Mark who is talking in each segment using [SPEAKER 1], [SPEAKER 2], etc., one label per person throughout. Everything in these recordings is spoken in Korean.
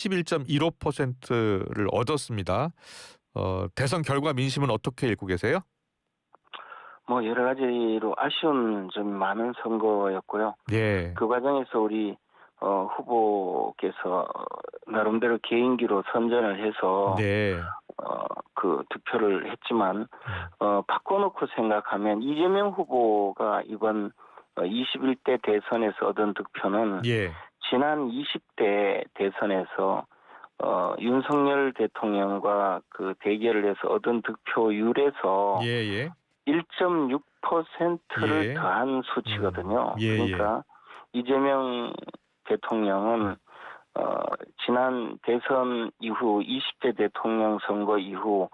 [SPEAKER 1] 11.15%를 얻었습니다. 대선 결과 민심은 어떻게 읽고 계세요?
[SPEAKER 2] 뭐 여러 가지로 아쉬운 점이 많은 선거였고요.
[SPEAKER 1] 네.
[SPEAKER 2] 그 과정에서 우리 후보께서 나름대로 개인기로 선전을 해서
[SPEAKER 1] 네.
[SPEAKER 2] 그 득표를 했지만
[SPEAKER 1] 음.
[SPEAKER 2] 바꿔놓고 생각하면 이재명 후보가 이번 21대 대선에서 얻은 득표는
[SPEAKER 1] 예.
[SPEAKER 2] 지난 20대 대선에서 윤석열 대통령과 그 대결을 해서 얻은 득표율에서
[SPEAKER 1] 예예.
[SPEAKER 2] 1.6%를
[SPEAKER 1] 예.
[SPEAKER 2] 더한 수치거든요.
[SPEAKER 1] 예예.
[SPEAKER 2] 그러니까 이재명 대통령은 지난 대선 이후 20대 대통령 선거 이후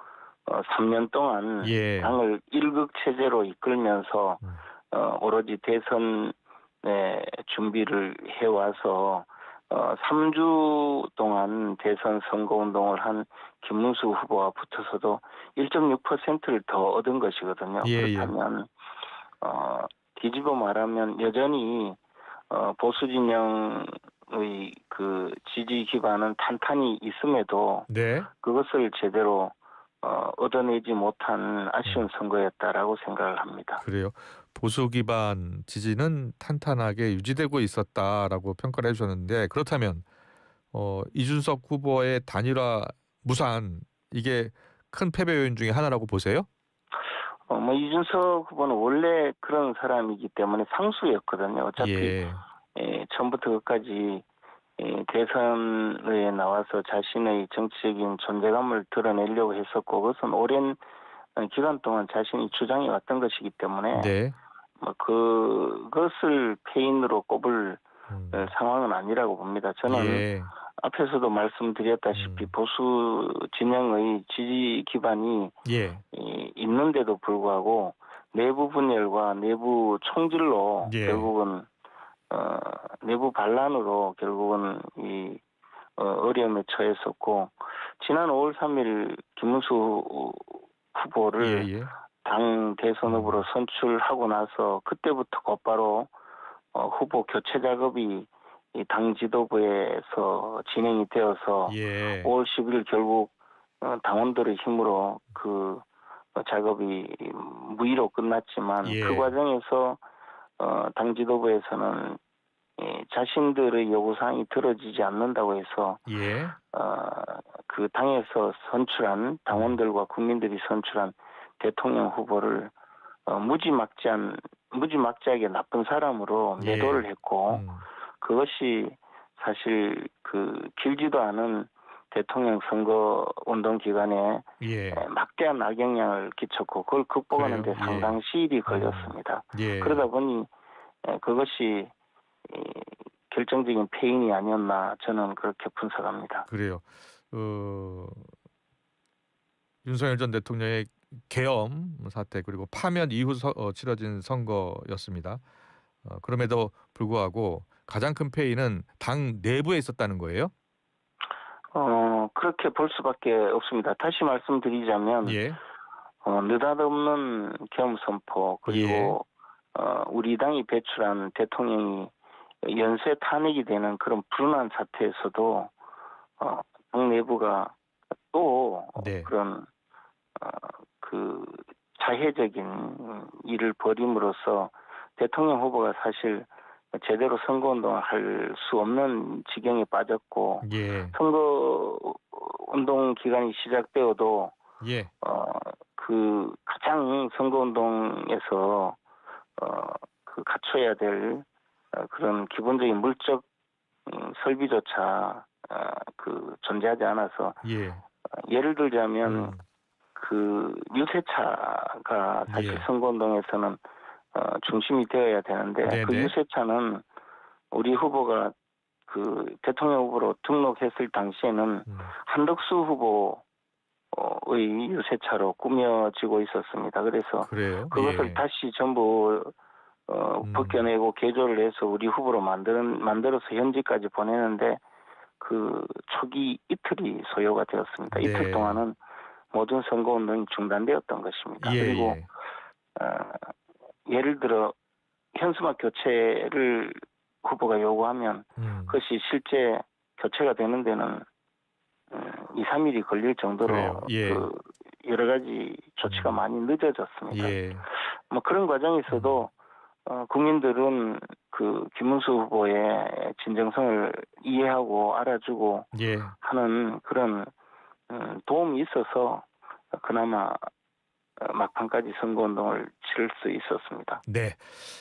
[SPEAKER 2] 3년 동안
[SPEAKER 1] 예.
[SPEAKER 2] 당을 일극 체제로 이끌면서
[SPEAKER 1] 음.
[SPEAKER 2] 오로지 대선에 준비를 해와서 3주 동안 대선 선거운동을 한 김문수 후보와 붙어서도 1.6%를 더 얻은 것이거든요.
[SPEAKER 1] 예예.
[SPEAKER 2] 그렇다면 뒤집어 말하면 여전히 보수 진영의 그 지지 기반은 탄탄히 있음에도
[SPEAKER 1] 네.
[SPEAKER 2] 그것을 제대로 얻어내지 못한 아쉬운
[SPEAKER 1] 음.
[SPEAKER 2] 선거였다라고 생각을 합니다.
[SPEAKER 1] 그래요. 보수 기반 지지는 탄탄하게 유지되고 있었다라고 평가를 해주셨는데 그렇다면 이준석 후보의 단일화 무산 이게 큰 패배 요인 중에 하나라고 보세요?
[SPEAKER 2] 뭐 이준석 후보는 원래 그런 사람이기 때문에 상수였거든요. 어차피
[SPEAKER 1] 예.
[SPEAKER 2] 처음부터 끝까지 대선에 나와서 자신의 정치적인 존재감을 드러내려고 했었고 그것은 오랜 기간 동안 자신이 주장해 왔던 것이기 때문에
[SPEAKER 1] 네.
[SPEAKER 2] 뭐 그것을 패인으로 꼽을
[SPEAKER 1] 음.
[SPEAKER 2] 상황은 아니라고 봅니다. 저는
[SPEAKER 1] 예.
[SPEAKER 2] 앞에서도 말씀드렸다시피 보수 진영의 지지 기반이
[SPEAKER 1] 예.
[SPEAKER 2] 있는데도 불구하고 내부 분열과 내부 총질로
[SPEAKER 1] 예.
[SPEAKER 2] 결국은 내부 반란으로 결국은 이 어려움에 처했었고 지난 5월 3일 김문수 후보를
[SPEAKER 1] 예예.
[SPEAKER 2] 당 대선 후보로 선출하고 나서 그때부터 곧바로 후보 교체 작업이 이 당 지도부에서 진행이 되어서
[SPEAKER 1] 예.
[SPEAKER 2] 5월 10일 결국 당원들의 힘으로 그 작업이 무의로 끝났지만 그
[SPEAKER 1] 예.
[SPEAKER 2] 과정에서 당 지도부에서는 자신들의 요구사항이 들어지지 않는다고 해서
[SPEAKER 1] 예.
[SPEAKER 2] 그 당에서 선출한 당원들과 국민들이 선출한 대통령 후보를 무지막지하게 나쁜 사람으로
[SPEAKER 1] 예.
[SPEAKER 2] 매도를 했고
[SPEAKER 1] 음.
[SPEAKER 2] 그것이 사실 그 길지도 않은 대통령 선거 운동 기간에
[SPEAKER 1] 예.
[SPEAKER 2] 막대한 악영향을 끼쳤고 그걸 극복하는 데
[SPEAKER 1] 그래요? 예.
[SPEAKER 2] 상당 시일이 걸렸습니다.
[SPEAKER 1] 예.
[SPEAKER 2] 그러다 보니 그것이 결정적인 패인이 아니었나 저는 그렇게 분석합니다.
[SPEAKER 1] 그래요. 윤석열 전 대통령의 계엄 사태 그리고 파면 이후 치러진 선거였습니다. 그럼에도 불구하고 가장 큰 패인은 당 내부에 있었다는 거예요?
[SPEAKER 2] 그렇게 볼 수밖에 없습니다. 다시 말씀드리자면
[SPEAKER 1] 예.
[SPEAKER 2] 느닷없는 계엄 선포
[SPEAKER 1] 예.
[SPEAKER 2] 그리고 우리 당이 배출한 대통령이 연쇄 탄핵이 되는 그런 불운한 사태에서도 당 내부가 또
[SPEAKER 1] 네.
[SPEAKER 2] 그런 그 자해적인 일을 벌임으로써 대통령 후보가 사실 제대로 선거운동을 할 수 없는 지경에 빠졌고
[SPEAKER 1] 예.
[SPEAKER 2] 선거운동 기간이 시작되어도
[SPEAKER 1] 예.
[SPEAKER 2] 그 가장 선거운동에서 그 갖춰야 될 그런 기본적인 물적 설비조차 그 존재하지 않아서
[SPEAKER 1] 예.
[SPEAKER 2] 예를 들자면 그 유세차가 사실
[SPEAKER 1] 예.
[SPEAKER 2] 선거운동에서는 중심이 되어야 되는데 그
[SPEAKER 1] 네네.
[SPEAKER 2] 유세차는 우리 후보가 그 대통령 후보로 등록했을 당시에는 한덕수 후보의 유세차로 꾸며지고 있었습니다. 그래서
[SPEAKER 1] 그래요?
[SPEAKER 2] 그것을
[SPEAKER 1] 예.
[SPEAKER 2] 다시 전부 벗겨내고 개조를 해서 우리 후보로 만들어서 현지까지 보내는데 그 초기 이틀이 소요가 되었습니다. 이틀
[SPEAKER 1] 네.
[SPEAKER 2] 동안은 모든 선거운동이 중단되었던 것입니다.
[SPEAKER 1] 예,
[SPEAKER 2] 그리고
[SPEAKER 1] 예.
[SPEAKER 2] 예를 들어 현수막 교체를 후보가 요구하면 그것이 실제 교체가 되는 데는 2, 3일이 걸릴 정도로
[SPEAKER 1] 그래요. 예.
[SPEAKER 2] 그 여러 가지 조치가 많이 늦어졌습니다.
[SPEAKER 1] 예.
[SPEAKER 2] 뭐 그런 과정에서도 국민들은 그 김문수 후보의 진정성을 이해하고 알아주고
[SPEAKER 1] 예.
[SPEAKER 2] 하는 그런 도움이 있어서 그나마 막판까지 선거운동을 치를 수 있었습니다.
[SPEAKER 1] 네.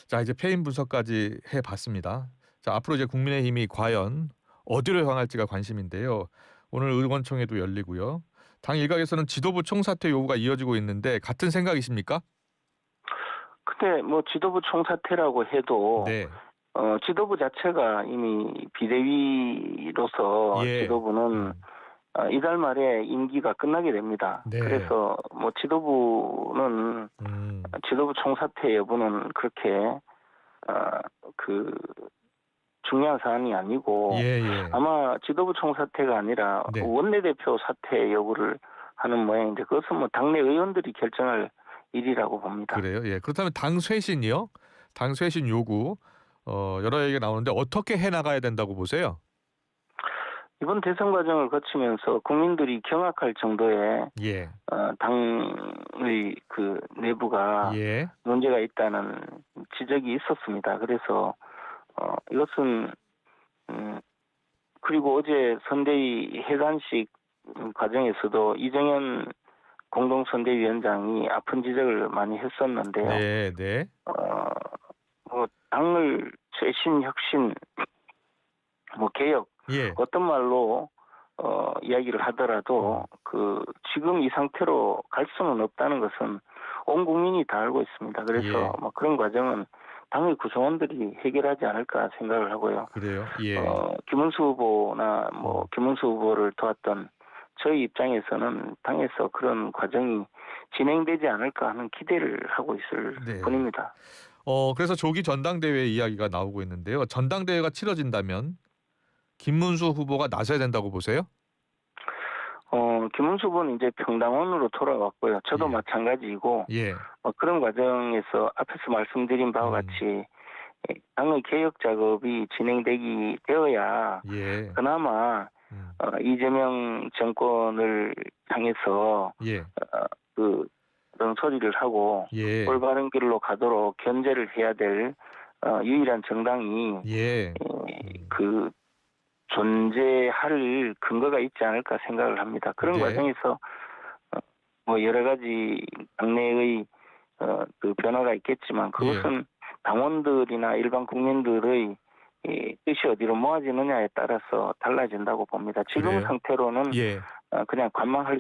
[SPEAKER 1] 자, 이제 패인 분석까지 해봤습니다. 자, 앞으로 이제 국민의힘이 과연 어디로 향할지가 관심인데요. 오늘 의원총회도 열리고요. 당 일각에서는 지도부 총사퇴 요구가 이어지고 있는데 같은 생각이십니까?
[SPEAKER 2] 근데 뭐 지도부 총사퇴라고 해도
[SPEAKER 1] 네.
[SPEAKER 2] 지도부 자체가 이미 비대위로서
[SPEAKER 1] 예.
[SPEAKER 2] 지도부는 이달 말에 임기가 끝나게 됩니다.
[SPEAKER 1] 네.
[SPEAKER 2] 그래서 뭐 지도부는 지도부 총사퇴 여부는 그렇게 그 중요한 사안이 아니고
[SPEAKER 1] 예.
[SPEAKER 2] 아마 지도부 총사퇴가 아니라
[SPEAKER 1] 네.
[SPEAKER 2] 원내대표 사퇴 여부를 하는 모양인데 그것은 뭐 당내 의원들이 결정할 일이라고 봅니다.
[SPEAKER 1] 그래요. 예. 그렇다면 당 쇄신이요? 당 쇄신 요구 여러 얘기가 나오는데 어떻게 해 나가야 된다고 보세요?
[SPEAKER 2] 이번 대선 과정을 거치면서 국민들이 경악할 정도의
[SPEAKER 1] 예.
[SPEAKER 2] 당의 그 내부가
[SPEAKER 1] 예.
[SPEAKER 2] 문제가 있다는 지적이 있었습니다. 그래서 이것은 그리고 어제 선대위 해산식 과정에서도 이정현 공동선대위원장이 아픈 지적을 많이 했었는데요.
[SPEAKER 1] 네.
[SPEAKER 2] 뭐 당을 쇄신, 혁신, 뭐 개혁
[SPEAKER 1] 예.
[SPEAKER 2] 어떤 말로 이야기를 하더라도 그 지금 이 상태로 갈 수는 없다는 것은 온 국민이 다 알고 있습니다. 그래서
[SPEAKER 1] 예.
[SPEAKER 2] 뭐 그런 과정은 당의 구성원들이 해결하지 않을까 생각을 하고요.
[SPEAKER 1] 그래요. 예.
[SPEAKER 2] 김문수 후보나 뭐 김문수 후보를 도왔던 저희 입장에서는 당에서 그런 과정이 진행되지 않을까 하는 기대를 하고 있을
[SPEAKER 1] 네.
[SPEAKER 2] 뿐입니다.
[SPEAKER 1] 그래서 조기 전당대회 이야기가 나오고 있는데요. 전당대회가 치러진다면 김문수 후보가 나서야 된다고 보세요?
[SPEAKER 2] 김문수 후보는 이제 평당원으로 돌아왔고요. 저도
[SPEAKER 1] 예.
[SPEAKER 2] 마찬가지이고
[SPEAKER 1] 예.
[SPEAKER 2] 그런 과정에서 앞에서 말씀드린 바와 같이 당의 개혁 작업이 진행되기 되어야
[SPEAKER 1] 예.
[SPEAKER 2] 그나마 이재명 정권을 향해서
[SPEAKER 1] 예.
[SPEAKER 2] 그런 소리를 하고
[SPEAKER 1] 예.
[SPEAKER 2] 올바른 길로 가도록 견제를 해야 될 유일한 정당이
[SPEAKER 1] 예.
[SPEAKER 2] 그 존재할 근거가 있지 않을까 생각을 합니다. 그런
[SPEAKER 1] 네.
[SPEAKER 2] 과정에서 뭐 여러 가지 당내의 그 변화가 있겠지만 그것은 당원들이나 일반 국민들의 뜻이 어디로 모아지느냐에 따라서 달라진다고 봅니다. 지금
[SPEAKER 1] 그래요?
[SPEAKER 2] 상태로는
[SPEAKER 1] 예.
[SPEAKER 2] 그냥 관망할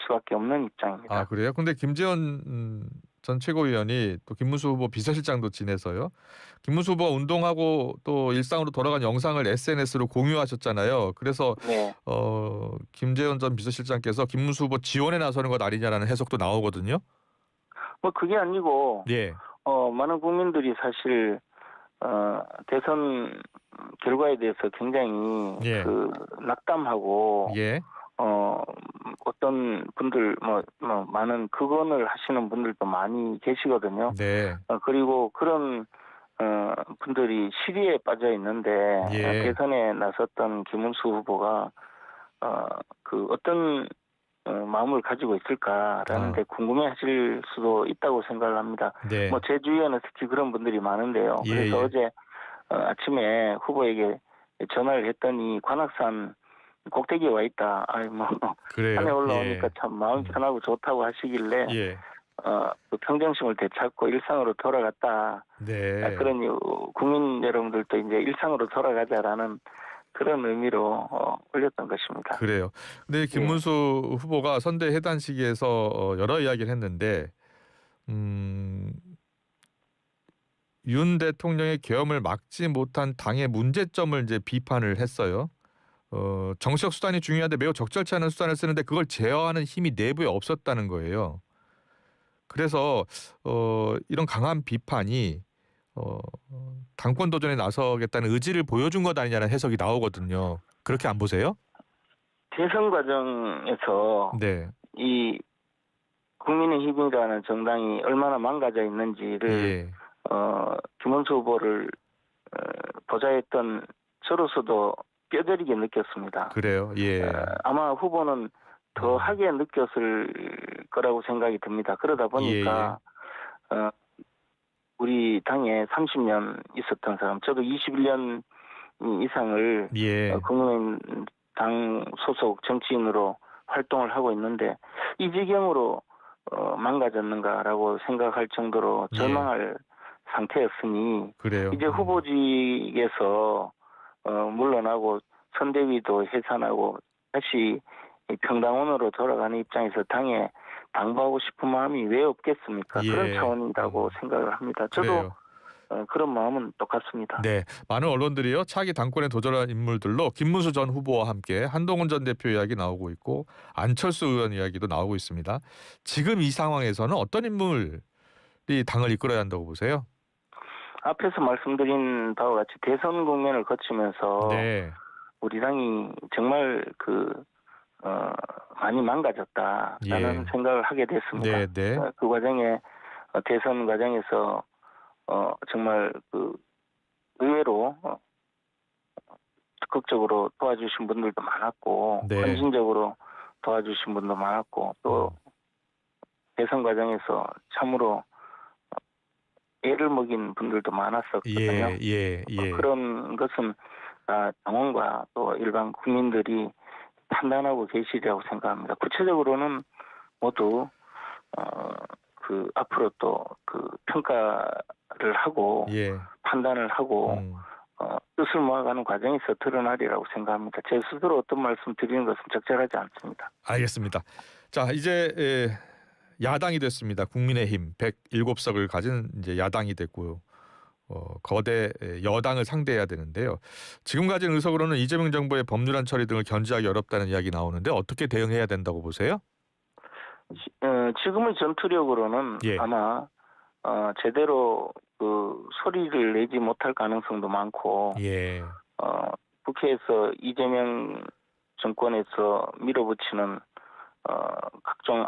[SPEAKER 2] 수밖에 없는 입장입니다.
[SPEAKER 1] 아, 그래요? 근데 김재원 전 최고위원이 또 김문수 후보 비서실장도 지내서요. 김문수 후보가 운동하고 또 일상으로 돌아간 영상을 SNS로 공유하셨잖아요. 그래서
[SPEAKER 2] 네.
[SPEAKER 1] 김재원 전 비서실장께서 김문수 후보 지원에 나서는 것 아니냐라는 해석도 나오거든요.
[SPEAKER 2] 뭐 그게 아니고
[SPEAKER 1] 예.
[SPEAKER 2] 많은 국민들이 사실 대선 결과에 대해서 굉장히
[SPEAKER 1] 예.
[SPEAKER 2] 그 낙담하고
[SPEAKER 1] 예.
[SPEAKER 2] 어떤 분들 많은 극언을 하시는 분들도 많이 계시거든요.
[SPEAKER 1] 네.
[SPEAKER 2] 그리고 그런 분들이 시리에 빠져 있는데
[SPEAKER 1] 예.
[SPEAKER 2] 대선에 나섰던 김문수 후보가 그 어떤 마음을 가지고 있을까라는데 궁금해하실 수도 있다고 생각을 합니다.
[SPEAKER 1] 네.
[SPEAKER 2] 뭐 제 주위에는 특히 그런 분들이 많은데요.
[SPEAKER 1] 예,
[SPEAKER 2] 그래서
[SPEAKER 1] 예.
[SPEAKER 2] 어제 아침에 후보에게 전화를 했더니 관악산 꼭대기에 와 있다.
[SPEAKER 1] 그래요.
[SPEAKER 2] 산에 올라오니까
[SPEAKER 1] 예.
[SPEAKER 2] 참 마음 편하고 좋다고 하시길래
[SPEAKER 1] 예.
[SPEAKER 2] 그 평정심을 되찾고 일상으로 돌아갔다.
[SPEAKER 1] 네.
[SPEAKER 2] 그러니 국민 여러분들도 이제 일상으로 돌아가자라는 그런 의미로 올렸던 것입니다.
[SPEAKER 1] 그래요. 근데 김문수 후보가 선대 해단식에서 여러 이야기를 했는데 윤 대통령의 계엄을 막지 못한 당의 문제점을 이제 비판을 했어요. 정치적 수단이 중요한데 매우 적절치 않은 수단을 쓰는데 그걸 제어하는 힘이 내부에 없었다는 거예요. 그래서 이런 강한 비판이 당권 도전에 나서겠다는 의지를 보여준 것 아니냐는 해석이 나오거든요. 그렇게 안 보세요?
[SPEAKER 2] 대선 과정에서
[SPEAKER 1] 네.
[SPEAKER 2] 이 국민의힘이라는 정당이 얼마나 망가져 있는지를
[SPEAKER 1] 예.
[SPEAKER 2] 김문수 후보를 보좌했던 저로서도 뼈저리게 느꼈습니다.
[SPEAKER 1] 그래요. 예.
[SPEAKER 2] 아마 후보는 더 하게 느꼈을 거라고 생각이 듭니다. 그러다 보니까 우리 당에 30년 있었던 사람, 저도 21년 이상을
[SPEAKER 1] 예.
[SPEAKER 2] 국민의당 소속 정치인으로 활동을 하고 있는데 이 지경으로 망가졌는가라고 생각할 정도로
[SPEAKER 1] 예.
[SPEAKER 2] 절망할 상태였으니
[SPEAKER 1] 그래요.
[SPEAKER 2] 이제 후보직에서 물러나고 선대위도 해산하고 다시 평당원으로 돌아가는 입장에서 당에 당부하고 싶은 마음이 왜 없겠습니까?
[SPEAKER 1] 예.
[SPEAKER 2] 그런 차원이라고 생각을 합니다. 저도
[SPEAKER 1] 그래요.
[SPEAKER 2] 그런 마음은 똑같습니다.
[SPEAKER 1] 네, 많은 언론들이요 차기 당권에 도전한 인물들로 김문수 전 후보와 함께 한동훈 전 대표 이야기 나오고 있고 안철수 의원 이야기도 나오고 있습니다. 지금 이 상황에서는 어떤 인물이 당을 이끌어야 한다고 보세요?
[SPEAKER 2] 앞에서 말씀드린 바와 같이 대선 국면을 거치면서
[SPEAKER 1] 네,
[SPEAKER 2] 우리 당이 정말 많이 망가졌다라는
[SPEAKER 1] 예.
[SPEAKER 2] 생각을 하게 됐습니다.
[SPEAKER 1] 네, 네,
[SPEAKER 2] 그 과정에 대선 과정에서 정말 의외로 적극적으로 도와주신 분들도 많았고
[SPEAKER 1] 네.
[SPEAKER 2] 헌신적으로 도와주신 분도 많았고 또 대선 과정에서 참으로 애를 먹인 분들도 많았었거든요.
[SPEAKER 1] 예.
[SPEAKER 2] 그런 것은 당원과 또 일반 국민들이 판단하고 계시리라고 생각합니다. 구체적으로는 모두 앞으로 또 평가를 하고
[SPEAKER 1] 예.
[SPEAKER 2] 판단을 하고 뜻을 모아가는 과정에서 드러나리라고 생각합니다. 제 스스로 어떤 말씀 드리는 것은 적절하지 않습니다.
[SPEAKER 1] 알겠습니다. 자, 이제 야당이 됐습니다. 국민의힘 107석을 가진 이제 야당이 됐고요. 거대 여당을 상대해야 되는데요. 지금 가진 의석으로는 이재명 정부의 법률안 처리 등을 견제하기 어렵다는 이야기 나오는데 어떻게 대응해야 된다고 보세요?
[SPEAKER 2] 지금의 전투력으로는
[SPEAKER 1] 예.
[SPEAKER 2] 아마 제대로 소리를 내지 못할 가능성도 많고
[SPEAKER 1] 예.
[SPEAKER 2] 국회에서 이재명 정권에서 밀어붙이는 각종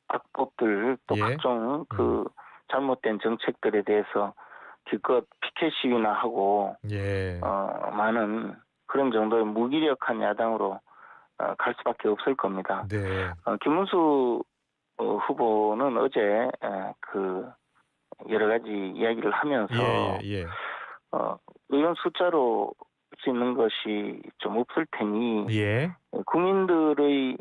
[SPEAKER 2] 악법들 또
[SPEAKER 1] 예.
[SPEAKER 2] 각종 잘못된 정책들에 대해서 기껏 피켓 시위나 하고
[SPEAKER 1] 예.
[SPEAKER 2] 많은 그런 정도의 무기력한 야당으로 갈 수밖에 없을 겁니다.
[SPEAKER 1] 네.
[SPEAKER 2] 김문수 후보는 어제 여러 가지 이야기를 하면서
[SPEAKER 1] 예.
[SPEAKER 2] 의원 숫자로 할 수 있는 것이 좀 없을 테니
[SPEAKER 1] 예.
[SPEAKER 2] 국민들의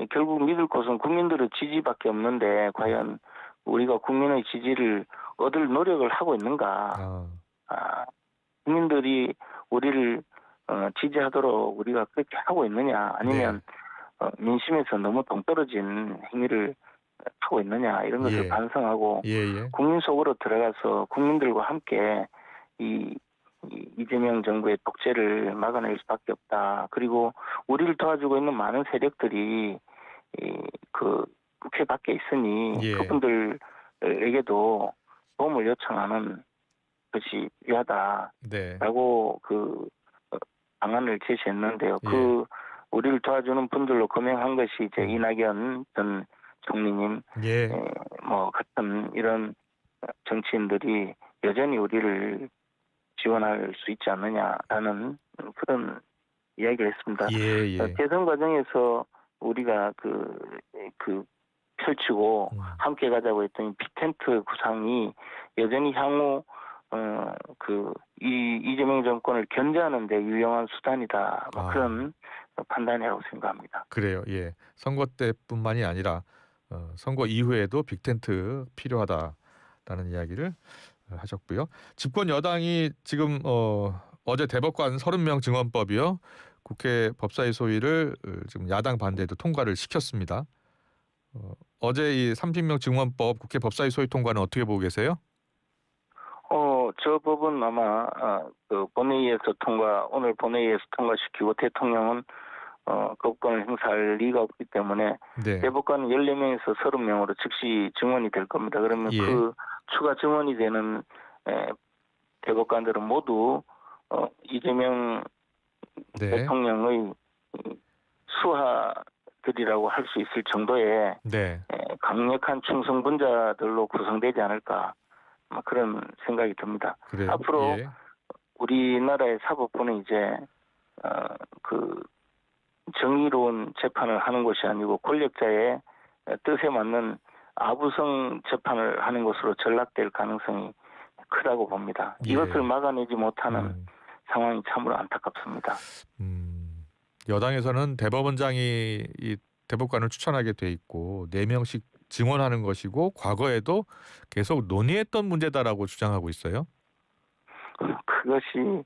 [SPEAKER 2] 결국 믿을 곳은 국민들의 지지밖에 없는데 과연 우리가 국민의 지지를 얻을 노력을 하고 있는가? 국민들이 우리를 지지하도록 우리가 그렇게 하고 있느냐? 아니면 민심에서 너무 동떨어진 행위를 하고 있느냐? 이런 것을 반성하고 국민 속으로 들어가서 국민들과 함께 이재명 정부의 독재를 막아낼 수밖에 없다. 그리고 우리를 도와주고 있는 많은 세력들이 국회 밖에 있으니 그분들에게도 도움을 요청하는 것이 필요하다라고 방안을 제시했는데요. 우리를 도와주는 분들로 거명한 것이 이제 이낙연 전 총리님 같은 이런 정치인들이 여전히 우리를 지원할 수 있지 않느냐라는 그런 이야기를 했습니다. 대선 과정에서 우리가 펼치고 함께 가자고 했더니 빅텐트 구상이 여전히 향후 이재명 정권을 견제하는 데 유용한 수단이다. 그런 판단이라고 생각합니다.
[SPEAKER 1] 그래요. 예. 선거 때뿐만이 아니라 선거 이후에도 빅텐트 필요하다라는 이야기를 하셨고요. 집권 여당이 지금 어제 대법관 30명 증언법이요. 국회 법사위 소위를 지금 야당 반대에도 통과를 시켰습니다. 어제 이 30명 증언법 국회 법사위 소위 통과는 어떻게 보고 계세요?
[SPEAKER 2] 저 법은 아마 본회의에서 오늘 본회의에서 통과시키고 대통령은 거부권을 행사할 리가 없기 때문에 대법관은 14명에서 30명으로 즉시 증언이 될 겁니다. 그러면 추가 증언이 되는 대법관들은 모두 이재명 대통령의 수하들이라고 할 수 있을 정도의 강력한 충성분자들로 구성되지 않을까 그런 생각이 듭니다. 앞으로 우리나라의 사법부는 이제 그 정의로운 재판을 하는 것이 아니고 권력자의 뜻에 맞는 아부성 재판을 하는 것으로 전락될 가능성이 크다고 봅니다.
[SPEAKER 1] 예.
[SPEAKER 2] 이것을 막아내지 못하는 상황이 참으로 안타깝습니다.
[SPEAKER 1] 여당에서는 대법원장이 이 대법관을 추천하게 돼 있고 4명씩 증언하는 것이고 과거에도 계속 논의했던 문제다라고 주장하고 있어요.
[SPEAKER 2] 그것이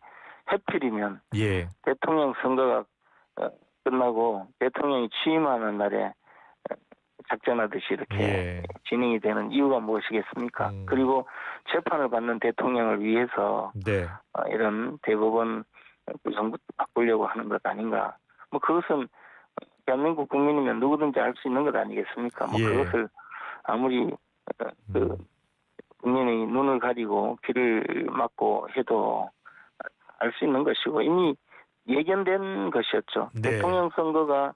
[SPEAKER 2] 해필이면
[SPEAKER 1] 예.
[SPEAKER 2] 대통령 선거가 끝나고 대통령이 취임하는 날에 작전하듯이 이렇게 진행이 되는 이유가 무엇이겠습니까? 그리고 재판을 받는 대통령을 위해서
[SPEAKER 1] 네.
[SPEAKER 2] 이런 대법원 구성부터 바꾸려고 하는 것 아닌가? 뭐 그것은 대한민국 국민이면 누구든지 알 수 있는 것 아니겠습니까? 뭐 그것을 아무리 그 국민의 눈을 가리고 귀를 막고 해도 알 수 있는 것이고 이미 예견된 것이었죠.
[SPEAKER 1] 네.
[SPEAKER 2] 대통령 선거가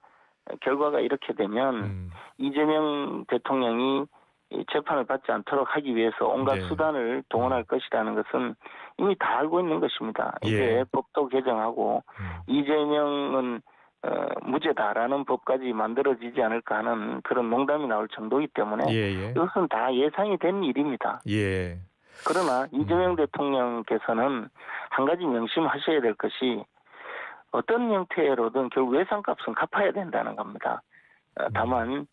[SPEAKER 2] 결과가 이렇게 되면 이재명 대통령이 재판을 받지 않도록 하기 위해서 온갖 수단을 동원할 것이라는 것은 이미 다 알고 있는 것입니다. 이제 법도 개정하고 이재명은 무죄다라는 법까지 만들어지지 않을까 하는 그런 농담이 나올 정도이기 때문에 이것은 다 예상이 된 일입니다.
[SPEAKER 1] 예.
[SPEAKER 2] 그러나 이재명 대통령께서는 한 가지 명심하셔야 될 것이 어떤 형태로든 결국 외상값은 갚아야 된다는 겁니다. 다만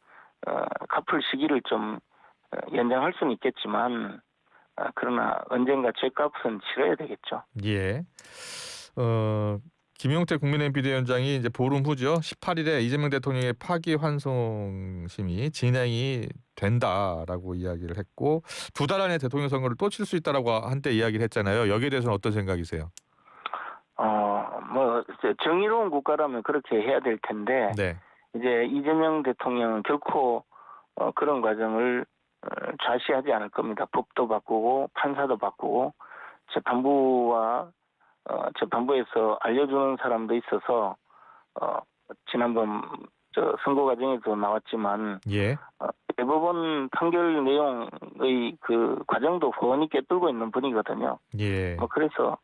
[SPEAKER 2] 갚을 시기를 좀 연장할 수는 있겠지만 그러나 언젠가 죄값은 치러야 되겠죠.
[SPEAKER 1] 예. 김용태 국민의힘 비대위원장이 이제 보름 후죠. 18일에 이재명 대통령의 파기환송심이 진행이 된다라고 이야기를 했고 2달 안에 대통령 선거를 또 칠 수 있다라고 한때 이야기를 했잖아요. 여기에 대해서는 어떤 생각이세요?
[SPEAKER 2] 뭐 정의로운 국가라면 그렇게 해야 될 텐데 이제 이재명 대통령은 결코 그런 과정을 좌시하지 않을 겁니다. 법도 바꾸고 판사도 바꾸고 재판부에서 알려주는 사람도 있어서 지난번 선거 과정에도 나왔지만 대법원 판결 내용의 그 과정도 훤히 꿰뚫고 있는 분이거든요. 그래서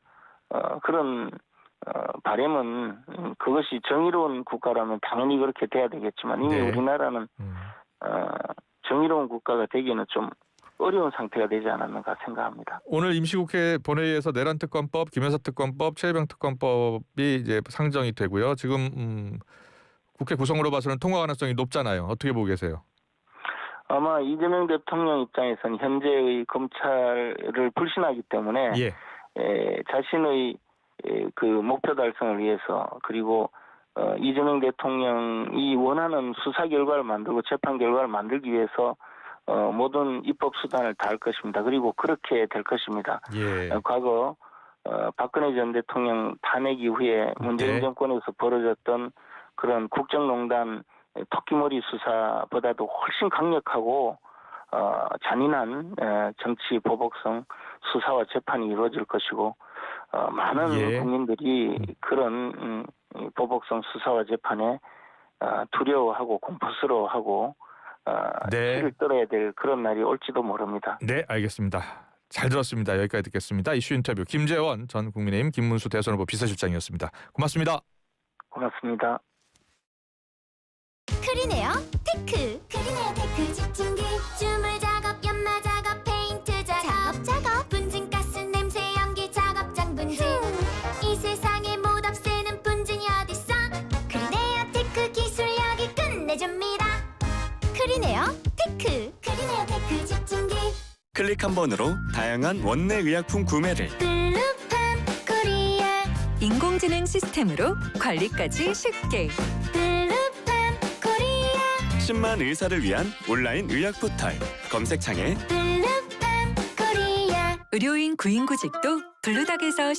[SPEAKER 2] 그런 바람은 그것이 정의로운 국가라면 당연히 그렇게 돼야 되겠지만 이미 우리나라는 정의로운 국가가 되기는 좀 어려운 상태가 되지 않았는가 생각합니다.
[SPEAKER 1] 오늘 임시국회 본회의에서 내란특검법, 김여사특검법, 최혜병특검법이 이제 상정이 되고요. 지금 국회 구성으로 봐서는 통과 가능성이 높잖아요. 어떻게 보고 계세요?
[SPEAKER 2] 아마 이재명 대통령 입장에서는 현재의 검찰을 불신하기 때문에 자신의 그 목표 달성을 위해서 그리고 이재명 대통령이 원하는 수사 결과를 만들고 재판 결과를 만들기 위해서 모든 입법 수단을 다할 것입니다. 그리고 그렇게 될 것입니다. 과거 박근혜 전 대통령 탄핵 이후에 문재인 정권에서 벌어졌던 그런 국정농단 토끼머리 수사보다도 훨씬 강력하고 잔인한 정치 보복성 수사와 재판이 이루어질 것이고 많은 국민들이 그런 보복성 수사와 재판에 두려워하고 공포스러워하고 피를 떨어야 될 그런 날이 올지도 모릅니다.
[SPEAKER 1] 네, 알겠습니다. 잘 들었습니다. 여기까지 듣겠습니다. 이슈 인터뷰 김재원 전 국민의힘 김문수 대선 후보 비서실장이었습니다. 고맙습니다.
[SPEAKER 2] 고맙습니다.
[SPEAKER 3] 크리네어 테크. 크리네어 테크 집중기 주물 작업 연마 작업 페인트 작업 분진가스 냄새 연기 작업장 분진 이 세상에 못 없애는 분진이 어딨어. 크리네어 테크 기술력이 끝내줍니다. 크리네어 테크. 크리네어 테크 집중기
[SPEAKER 4] 클릭 한 번으로 다양한 원내 의약품 구매를
[SPEAKER 3] 블루팜 코리아
[SPEAKER 5] 인공지능 시스템으로 관리까지 쉽게
[SPEAKER 4] 10만 의사를 위한 온라인 의학 포털 검색창에
[SPEAKER 3] 블루팜 코리아
[SPEAKER 5] 의료인 구인구직도 블루닥에서